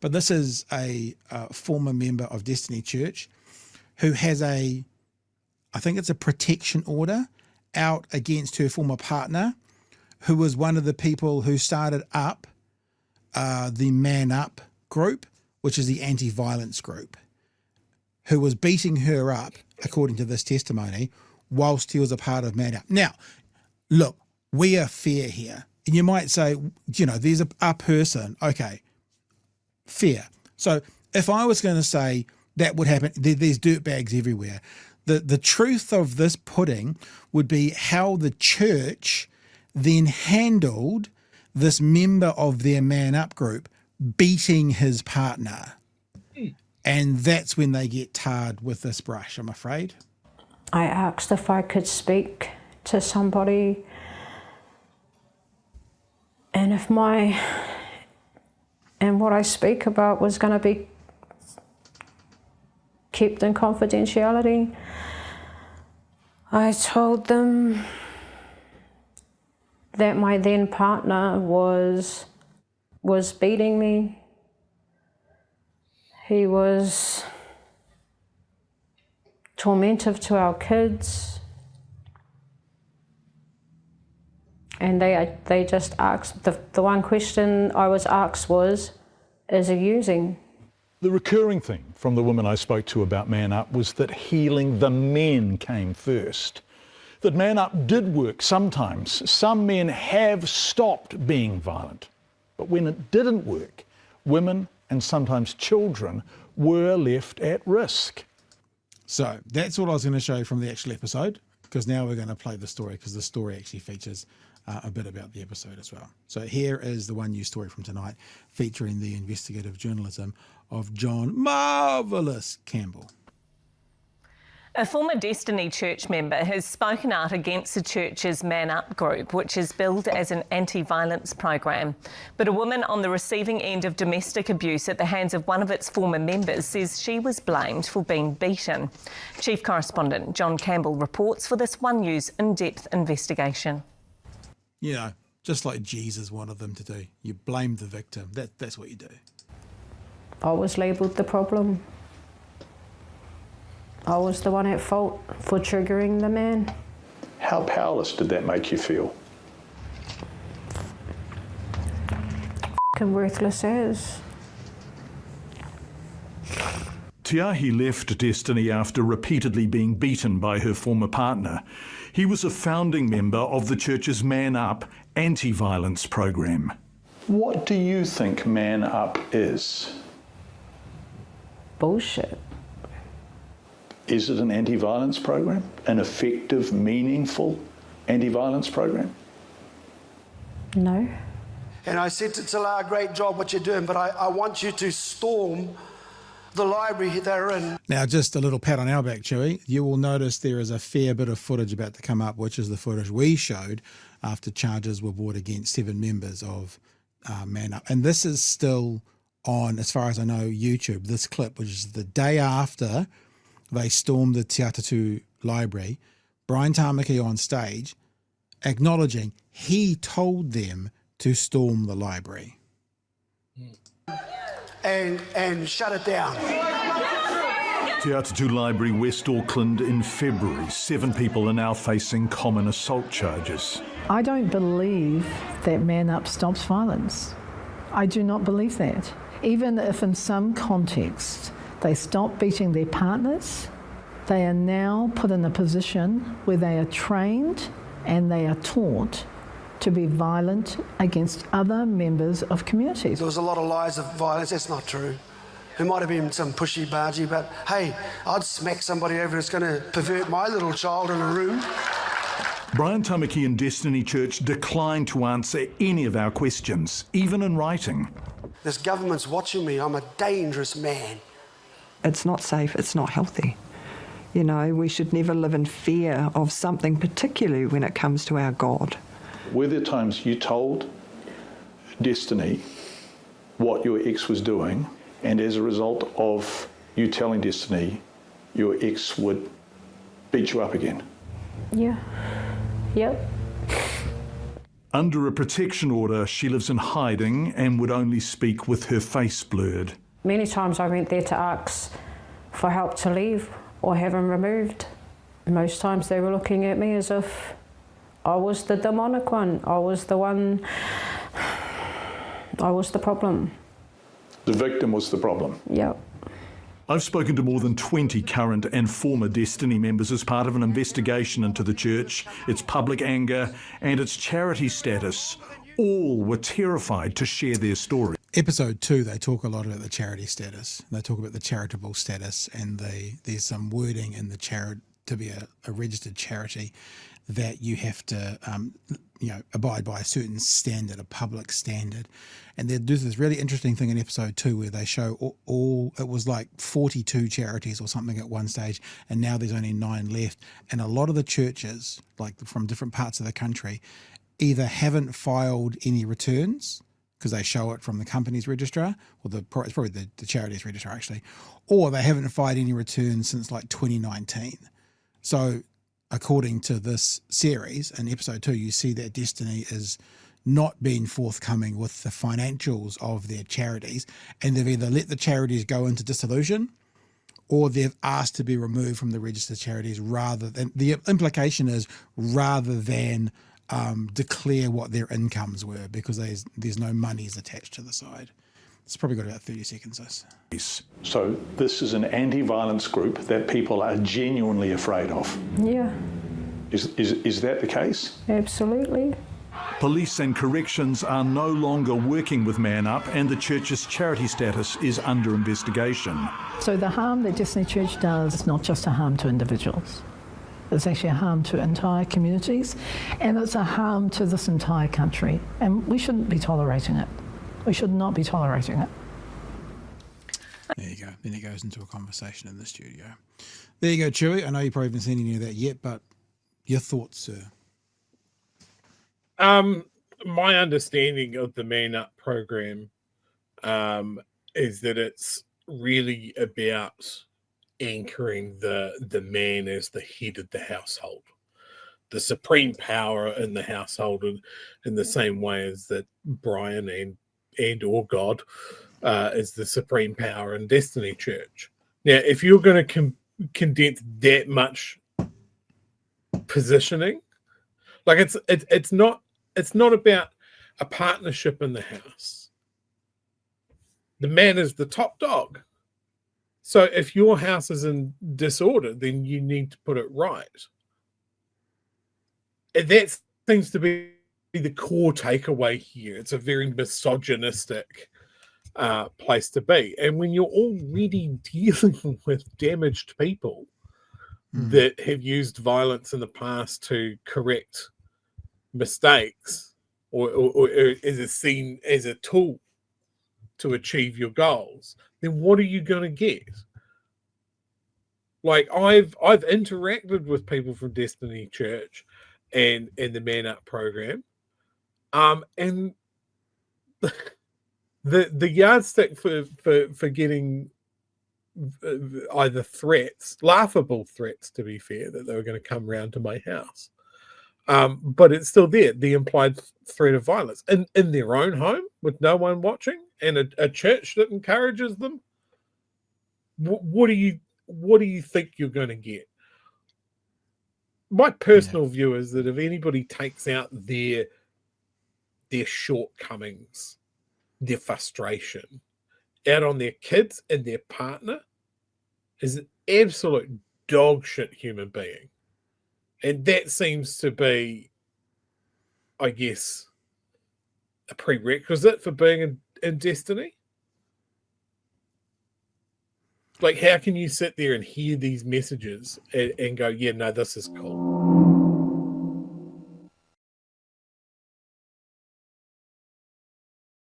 But this is a former member of Destiny Church who has I think it's a protection order out against her former partner, who was one of the people who started up the Manup group, which is the anti-violence group, who was beating her up, according to this testimony, whilst he was a part of Manup. Now, look, we are fair here. And you might say, there's a person, okay, fair. So if I was going to say that would happen, there's dirtbags everywhere. The truth of this pudding would be how the church then handled this member of their Manup group beating his partner. And that's when they get tarred with this brush, I'm afraid. I asked if I could speak to somebody, and if what I speak about was going to be kept in confidentiality. I told them that my then partner was beating me. He was tormentive to our kids. And they just asked, the one question I was asked was, is he using? The recurring theme from the women I spoke to about Manup was that healing the men came first. That Manup did work sometimes. Some men have stopped being violent. But when it didn't work, women and sometimes children were left at risk. So that's all I was going to show you from the actual episode, because now we're going to play the story, because the story actually features a bit about the episode as well. So here is the one news story from tonight, featuring the investigative journalism of John Marvellous Campbell. A former Destiny Church member has spoken out against the church's Manup group, which is billed as an anti-violence program. But a woman on the receiving end of domestic abuse at the hands of one of its former members says she was blamed for being beaten. Chief Correspondent John Campbell reports for this One News in-depth investigation. Just like Jesus wanted them to do. You blame the victim. That's what you do. I was labelled the problem. I was the one at fault for triggering the man. How powerless did that make you feel? F***ing worthless as. Tiahi left Destiny after repeatedly being beaten by her former partner. He was a founding member of the church's Manup anti-violence program. What do you think Manup is? Bullshit. Is it an anti-violence program? An effective, meaningful anti-violence program? No. And I said to Tala, great job what you're doing, but I want you to storm the library they're in. Now, just a little pat on our back, Chewie. You will notice there is a fair bit of footage about to come up, which is the footage we showed after charges were brought against 7 members of Manup. And this is still on, as far as I know, YouTube, this clip, which is the day after they stormed the Te Atatu library. Brian Tamaki on stage acknowledging he told them to storm the library. And shut it down. Te Atatu Library, West Auckland in February. 7 people are now facing common assault charges. I don't believe that Manup stops violence. I do not believe that. Even if in some contexts they stop beating their partners, they are now put in a position where they are trained and they are taught to be violent against other members of communities. There was a lot of lies of violence. That's not true. There might have been some pushy-bargy, but hey, I'd smack somebody over that's going to pervert my little child in a room. Brian Tamaki and Destiny Church declined to answer any of our questions, even in writing. This government's watching me. I'm a dangerous man. It's not safe, it's not healthy. You know, we should never live in fear of something, particularly when it comes to our God. Were there times you told Destiny what your ex was doing, and as a result of you telling Destiny, your ex would beat you up again? Yeah. Yep. Under a protection order, she lives in hiding and would only speak with her face blurred. Many times I went there to ask for help to leave or have him removed. Most times they were looking at me as if I was the demonic one. I was the one, I was the problem. The victim was the problem? Yep. I've spoken to more than 20 current and former Destiny members as part of an investigation into the church, its public anger and its charity status. All were terrified to share their story. Episode 2, they talk a lot about the charity status. They talk about the charitable status, and there's some wording in the to be a registered charity that you have to abide by a certain standard, a public standard. And they do this really interesting thing in episode 2 where they show all it was like 42 charities or something at one stage, and now there's only 9 left. And a lot of the churches, like from different parts of the country, either haven't filed any returns because they show it from the company's registrar, or it's probably the charity's registrar actually, or they haven't filed any returns since like 2019. So according to this series, in episode 2, you see that Destiny is not being forthcoming with the financials of their charities, and they've either let the charities go into dissolution or they've asked to be removed from the registered charities rather than, the implication is rather than declare what their incomes were, because there's no monies attached to the side. It's probably got about 30 seconds, this. So this is an anti-violence group that people are genuinely afraid of. Yeah. Is that the case? Absolutely. Police and corrections are no longer working with Manup, and the church's charity status is under investigation. So the harm that Destiny Church does is not just a harm to individuals. It's actually a harm to entire communities, and it's a harm to this entire country. And we shouldn't be tolerating it. We should not be tolerating it. There you go. Then it goes into a conversation in the studio. There you go, Chewie. I know you probably haven't seen any of that yet, but your thoughts, sir? My understanding of the Manup program is that it's really about anchoring the man as the head of the household, the supreme power in the household, in the same way as that Brian and or God is the supreme power in Destiny Church. Now, if you're going to condense that much positioning, like it's not about a partnership in the house. The man is the top dog. So if your house is in disorder, then you need to put it right. And that seems to be the core takeaway here. It's a very misogynistic place to be. And when you're already dealing with damaged people that have used violence in the past to correct mistakes, or is seen as a tool to achieve your goals, then what are you going to get? Like I've interacted with people from Destiny Church and the Manup program, and the yardstick for getting either threats, laughable threats to be fair, that they were going to come round to my house, but it's still there, the implied threat of violence in their own home with no one watching, and a church that encourages them. What do you think you're going to get? My personal view is that if anybody takes out their shortcomings, their frustration out on their kids and their partner, is an absolute dog shit human being. And that seems to be, I guess, a prerequisite for being in Destiny. Like, how can you sit there and hear these messages and go, yeah, no, this is cool?